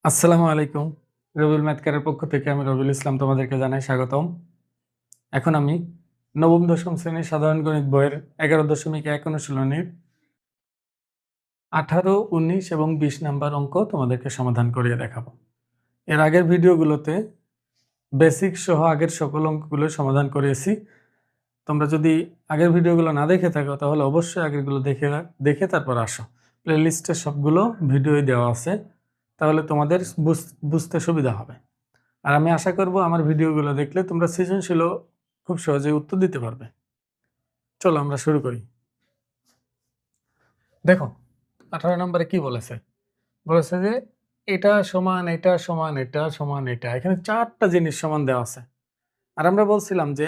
আসসালামু আলাইকুম। রবিউল ম্যাথকেয়ারের পক্ষ থেকে আমি রবিউল ইসলাম তোমাদেরকে জানাই স্বাগতম। এখন আমি নবম দশম শ্রেণীর সাধারণ গণিত বইয়ের 11.1 অনুশীলনীর 18, 19 এবং 20 নাম্বার অঙ্ক তোমাদেরকে সমাধান করিয়ে দেখাবো। এর আগের ভিডিওগুলোতে বেসিক সহ আগের সকল অঙ্কগুলো সমাধান করিয়েছি। তোমরা যদি আগের ভিডিওগুলো না দেখে থাকো তাহলে অবশ্যই আগেরগুলো দেখে তারপর আসো। প্লেলিস্টে সবগুলো ভিডিওই দেওয়া আছে, তাহলে তোমাদের বুঝতে সুবিধা হবে। আর আমি আশা করব আমার ভিডিওগুলো দেখলে তোমরা সৃজনশীলও খুব সহজেই উত্তর দিতে পারবে। চলো আমরা শুরু করি। দেখো 18 নম্বরে কি বলেছে? বলেছে যে এটা সমান এটা সমান এটা সমান এটা। এখানে 4টা জিনিস সমান দেওয়া আছে। আর আমরা বলছিলাম যে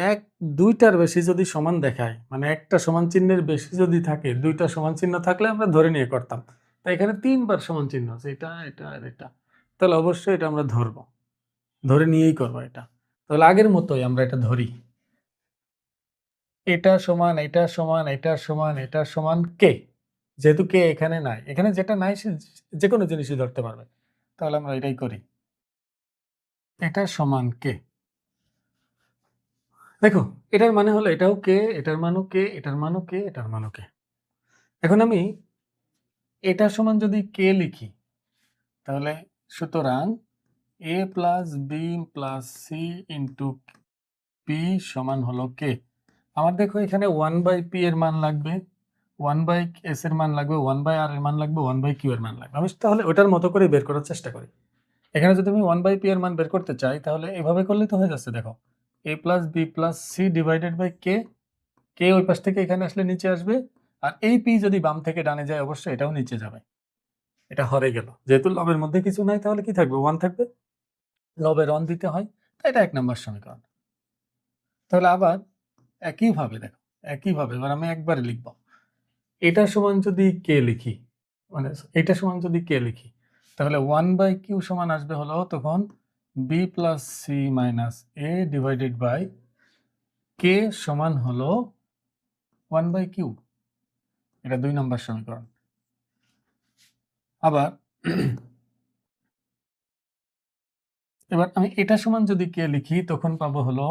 2টার বেশি যদি সমান দেখায়, মানে একটা সমান চিহ্নের বেশি যদি থাকে, 2টা সমান চিহ্ন থাকলে আমরা ধরে নিয়ে করতাম। তাই এখানে 3বার সমান চিহ্ন আছে, এটা এটা আর এটা। তাহলে অবশ্যই এটা আমরা ধরে নিয়েই করবো এটা। তাহলে আগের মতোই আমরা এটা ধরি। এটা সমান এটা সমান এটা সমান এটা সমান কে, যেহেতু কে এখানে নাই, এখানে যেটা নাই সে যে কোনো জিনিসই ধরতে পারবে। তাহলে আমরা এটাই করি, এটা সমান কে। দেখো এটার মানে হলো এটাও কে, এটার মানও কে, এটার মানও কে, এটার মানও কে। এখন আমি এটা সমান যদি কে লিখি তাহলে সুতরাং a plus B plus c into p সমান হলো কে। আমার দেখো এখানে 1/p এর মান লাগবে, 1/s এর মান লাগবে, 1/r এর মান লাগবে, 1/q এর মান লাগবে। আমি তাহলে ওটার মতো করে বের করার চেষ্টা করি। এখানে যদি আমি 1/p এর মান বের করতে চাই তাহলে এভাবে করলে তো হয়ে যাচ্ছে। দেখো a plus B plus C divided by K, K ওই পাশ থেকে এখানে আসলে নিচে আসবে, আর এই পি যদি বাম থেকে ডানে যায় অবশ্যই এটাও নিচে যাবে। এটা হরে গেল, যেহেতু লবের মধ্যে কিছু নাই তাহলে কি থাকবে, 1 থাকবে, লবের 1 দিতে হয়, তাই এটা 1 নম্বর সমীকরণ। তাহলে আবার একইভাবে দেখো, একইভাবে এবার আমি একবারে লিখব, এটা সমান যদি কে লিখি, মানে এটা সমান যদি কে লিখি তাহলে 1/q সমান আসবে হলো তখন b plus C minus A divided by K সমান হলো 1/q। এটা 2 নম্বর সমীকরণ। আবার এবার আমি এটা সমান যদি কে লিখি তখন পাবো হলো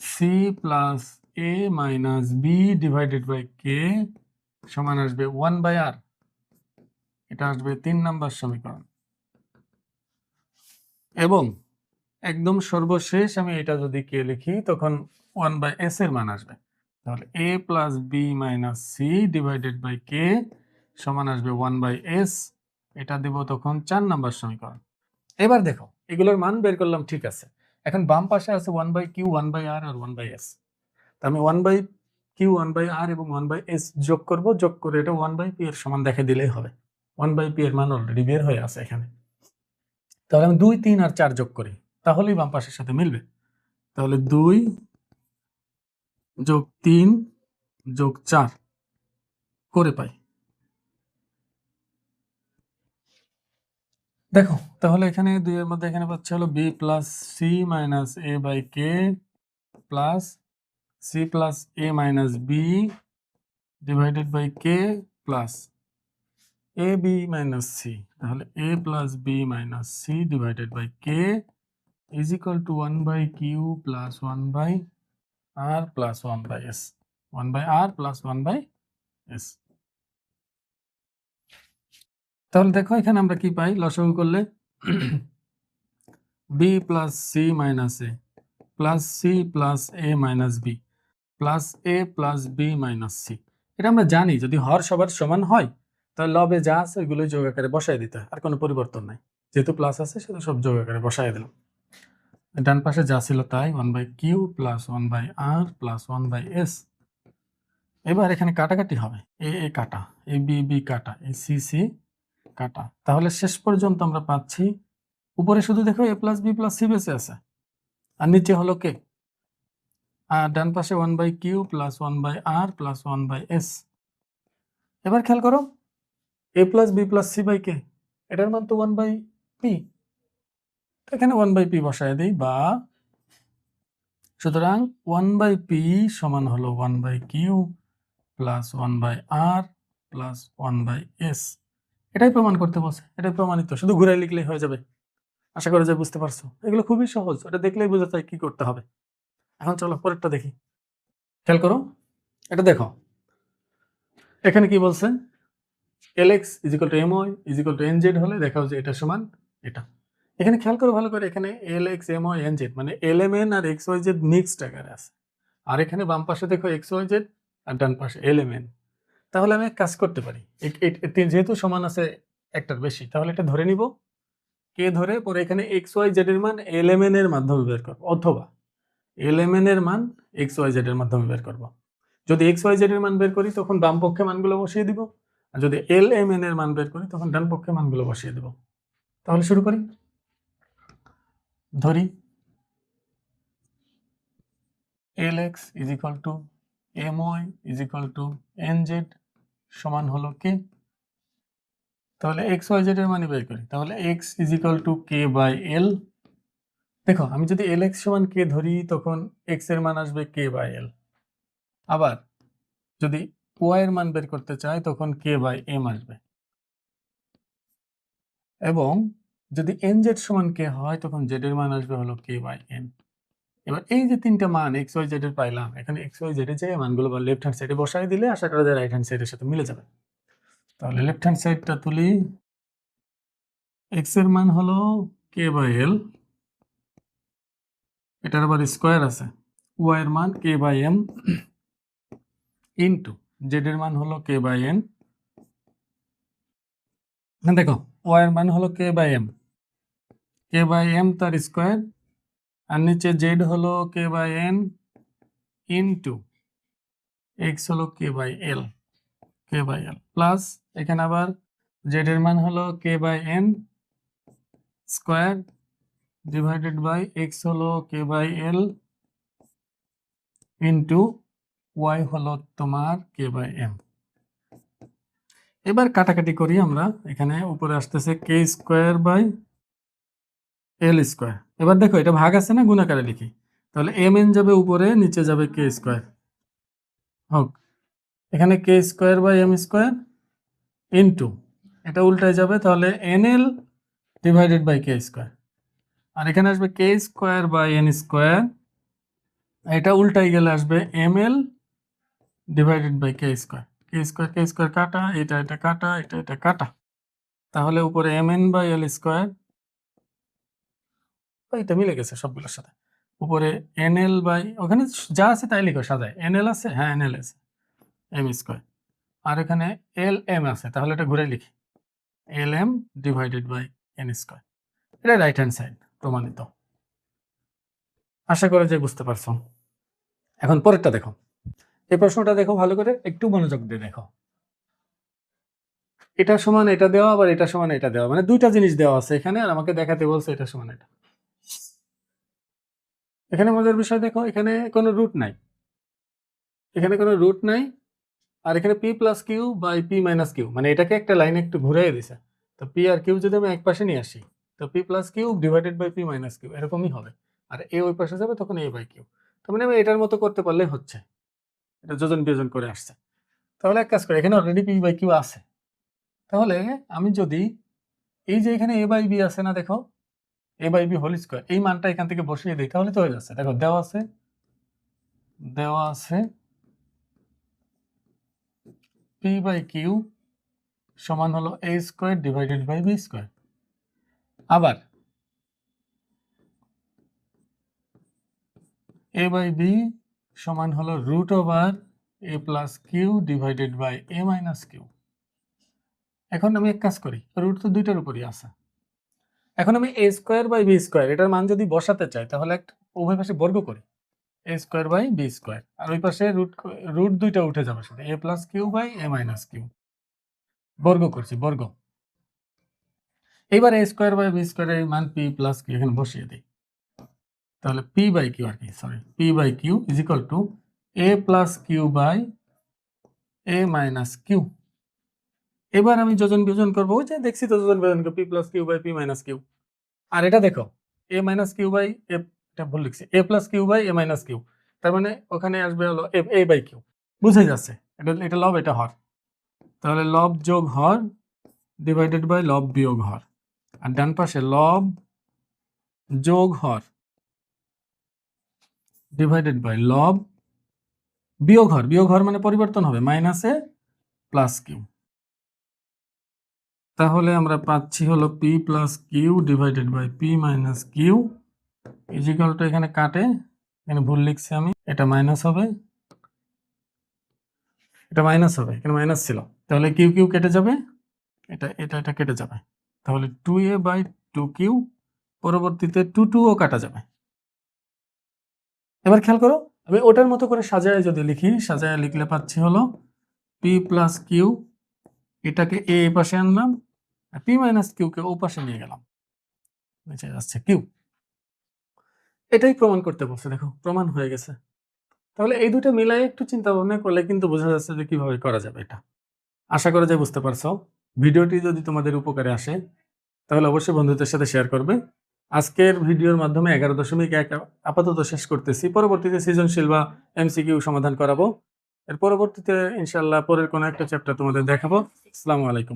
C plus A minus B divided by K সমান আসবে 1/r। এটা আসবে 3 নম্বর সমীকরণ। এবং একদম সর্বশেষ আমি এটা যদি কে লিখি তখন 1/s এর মান আসবে। তাহলে a plus B minus C divided by K সমান আসবে 1/s। এটা দেব তখন 4 নম্বর সমীকরণ। এবার দেখো এগুলোর মান বের করলাম, ঠিক আছে। এখন বাম পাশে আছে 1/q, 1/r আর 1/s। তা আমি 1/q, 1/r এবং 1/s যোগ করব, যোগ করে এটা 1/p এর সমান দেখে দিলেই হবে। 1/p এর মান অলরেডি বের হয়ে আছে এখানে। তাহলে আমি 2, 3 আর 4 যোগ করি, তাহলেই বাম পাশের সাথে মিলবে। তাহলে 2 যোগ 3 যোগ 4 করে পাই। দেখো তাহলে এখানে 2 এর মধ্যে এখানে পাচ্ছে হলো b plus C minus a by k plus c plus A minus B divided by k plus a b minus c. তাহলে a plus B minus C divided by k is equal to 1/q plus 1/r plus 1/s, 1/r plus 1/s। তাহলে দেখো এখানে আমরা কি পাই, লসাগু করলে b plus C minus এ plus c plus এ minus B plus এ plus B minus C. এটা আমরা জানি যদি হর সবার সমান হয় তাহলে লবে যা আছে ওইগুলো যোগ আকারে বসাই দিতে হয়, আর কোনো পরিবর্তন নাই। যেহেতু প্লাস আছে সেটা সব যোগ আকারে বসাই দিলাম। ডান পাশে যা ছিল তাই, 1/q plus 1/r plus 1/s। এবার এখানে কাটাকাটি হবে, এ এ কাটা, এ বি বি কাটা, এ সি সি কাটা। তাহলে শেষ পর্যন্ত আমরা পাচ্ছি উপরে শুধু দেখো a plus B plus c বেঁচে আছে, আর নিচে হলো কে, আর ডান পাশে 1/q plus 1/r plus 1/s। এবার খেয়াল করো a plus B plus C by K, এটার মান তো 1/p, এখানে 1/p বসায় দিই, বা সুতরাং 1/p সমান হলো 1/q plus 1/r plus 1/s। এটাই প্রমাণ করতে বলছে, এটাই প্রমাণিত, শুধু ঘুরাই লিখলেই হয়ে যাবে। আশা করা যায় বুঝতে পারছো। এগুলো খুবই সহজ, এটা দেখলেই বোঝা যায় কি করতে হবে। এখন চলো পরেরটা দেখি, খেয়াল করো, এটা দেখো এখানে কি বলছে, lx = my = nz হলে দেখাও যে এটা সমান এটা। এখানে খেয়াল করো ভালো করে, এখানে lx my nz মানে lmn আর xyz মিক্সড আকারে আছে, আর এখানে বাম পাশে দেখো xyz আর ডান পাশে lmn। তাহলে আমি এক কাজ করতে পারি, যেহেতু সমান আছে একটার বেশি, তাহলে এটা ধরে নিব কে ধরে, পরে এখানে xyz এর মান lmn এর মাধ্যমে বের করব, অথবা lmn এর মান xyz এর মাধ্যমে বের করব। যদি xyz এর মান বের করি তখন বাম পক্ষে মানগুলো বসিয়ে দিব, আর যদি lmn এর মান বের করি তখন ডান পক্ষে মানগুলো বসিয়ে দেব। তাহলে শুরু করি, ধরি lx = my = nz সমান হলো কে, তাহলে xyz এর মান বের করি, তাহলে x = k/l। দেখো আমি যদি lx সমান k ধরি তখন x এর মান আসবে k/l, আবার যদি y এর মান বের করতে চাই তখন k/m আসবে, এবং যদি nz সমান k হয় তখন z এর মান আসবে হলো k/n। এবার এই যে তিনটা মান xyz এর পাইলাম, এখানে xyz এর যে মানগুলো লেফট হ্যান্ড সাইডে বসাই দিলে আশা করা যায় রাইট হ্যান্ড সাইডের সাথে মিলে যাবে। তাহলে লেফট হ্যান্ড সাইডটা তুলি, x এর মান হলো k/l, এটার আবার স্কয়ার আছে, y এর মান k/m ইনটু z এর মান হলো k/n। দেখো y এর মান হলো k/m, k/m তার স্কয়ার, আর নিচে z হলো k/n ইনটু x হলো k/l প্লাস এখানে আবার z এর মান হলো k/n square divided by x হলো k/l ইনটু y হলো তোমার k/m। এবার কাটাকাটি করি আমরা, এখানে উপরে আসতেছে k²/l²। এবার দেখো এটা ভাগ আছে না, গুণাকারে লিখি, তাহলে mn যাবে উপরে, নিচে যাবে k², হোক এখানে k²/m² ইনটু এটা উল্টায় যাবে, তাহলে nl ডিভাইডেড বাই k², আর এখানে আসবে k²/n², এটা উল্টাই গেলে আসবে ml divided by k², k² কাটা, এটা কাটা, এটা কাটা, তাহলে উপরে mn/l², এটা মিলে গেছে সবগুলোর সাথে, উপরে nl বাই, ওখানে যা আছে তাই লিখো সাজায়, nl আছে, হ্যাঁ nl আছে m², আর এখানে lm আছে, তাহলে এটা ঘুরে লিখি lm ডিভাইডেড বাই n²। এটা রাইট হ্যান্ড সাইড প্রমাণিত, আশা করা যায় বুঝতে পারছো। এখন পরেরটা দেখো, এই প্রশ্নটা দেখো ভালো করে, একটু মনোযোগ দিয়ে দেখো। এটা সমান এটা দেওয়া, আবার এটা সমান এটা দেওয়া, মানে দুইটা জিনিস দেওয়া আছে এখানে, আর আমাকে দেখাতে বলছে এটা সমান এটা। এখানে মজার বিষয় দেখো, এখানে কোনো রুট নাই, এখানে কোনো রুট নাই, আর এখানে p+q বাই p-q, মানে এটাকে একটা লাইনে একটু ঘুরাই দিছে, তো p আর q যদি আমি এক পাশে নিয়ে আসি, তো p+q ডিভাইডেড বাই p-q এরকমই হবে, আর a ওই পাশে যাবে তখন a/q। তার মানে আমি এটার মতো করতে পারলে হচ্ছে, এটা যোজন বিয়োজন করে আসছে। তাহলে এক কাজ করি, এখানে অলরেডি p/q আছে, তাহলে আমি যদি এই যে এখানে a/b আছে না, দেখো a/b হোল স্কয়ার, এই মানটা এখান থেকে বসিয়ে দিই, তাহলে তো হয়ে যাচ্ছে। দেখো দেওয়া আছে p/q সমান হলো a² ডিভাইডেড বাই b², আবার a/b সমান হলো √a+q ডিভাইডেড বাই a-q। এখন আমি এক কাজ করি, রুট তো দুইটার উপরই আছে, এখন আমি a²/b² এটার মান যদি বসাতে চাই, তাহলে উভয় পাশে বর্গ করি, a²/b², আর ওই পাশে রুট দুইটা উঠে যাবে সাথে, a+q/a-q বর্গ করছি, বর্গ। এবার a²/b² এর মান p+q এখানে বসিয়ে দিই, তাহলে p/q আর কি, sorry p/q is equal two a+q/a-q। এবার আমি যোজন বিয়োজন করবো, ওই যে দেখছি তো যোজন বিয়োজন করব, p+q/p-q। আর এটা দেখো a-q/a, এটা ভুল লিখছি, a+q/a-q, তার মানে ওখানে আসবে হলো a/q, বুঝে যাচ্ছে, এটা লব এটা হর, তাহলে লব যোগ হর ডিভাইডেড বাই লব বিয়োগ হর, আর ডান পাশে লব যোগ হর ডিভাইডেড বাই লব বিয়োগ হর, বিয়োগ হর মানে পরিবর্তন হবে, মাইনাসে প্লাস কিউ। তাহলে আমরা পাচ্ছি হলো p plus q divided by p minus q is equal to, এখানে কাটে, এখানে ভুল লিখছি আমি, এটা মাইনাস হবে, এটা মাইনাস হবে, এখানে মাইনাস ছিল, তাহলে কিউ কিউ কেটে যাবে, এটা কেটে যাবে, তাহলে 2a বাই 2q, পরবর্তীতে 2ও কাটা যাবে। এবার খেয়াল করো, আমি ওটার মতো করে সাজায় যদি লিখি, সাজায় লিখলে পাচ্ছি হলো পি প্লাস কিউ, এটাকে এ পাশে আনলাম, আর পি মাইনাস কিউকে ও পাশে নিয়ে গেলাম, নিচে যাচ্ছে কিউ। এটাই প্রমাণ করতে বলছে, দেখো প্রমাণ হয়ে গেছে। তাহলে এই দুটো মিলাই একটু চিন্তা ভাবনা করলে কিন্তু বোঝা যাচ্ছে যে কিভাবে করা যাবে এটা। আশা করা যায় বুঝতে পারছো। ভিডিওটি যদি তোমাদের উপকারে আসে তাহলে অবশ্যই বন্ধুদের সাথে শেয়ার করবে। আজকের ভিডিওর মাধ্যমে 11.1 আপাতত শেষ করতেছি, পরবর্তীতে সৃজনশীল বা এমসিকিউ সমাধান করাবো। এর পরবর্তীতে ইনশাআল্লাহ পরের কোনো একটা চ্যাপ্টার তোমাদের দেখাবো। আসসালামু আলাইকুম।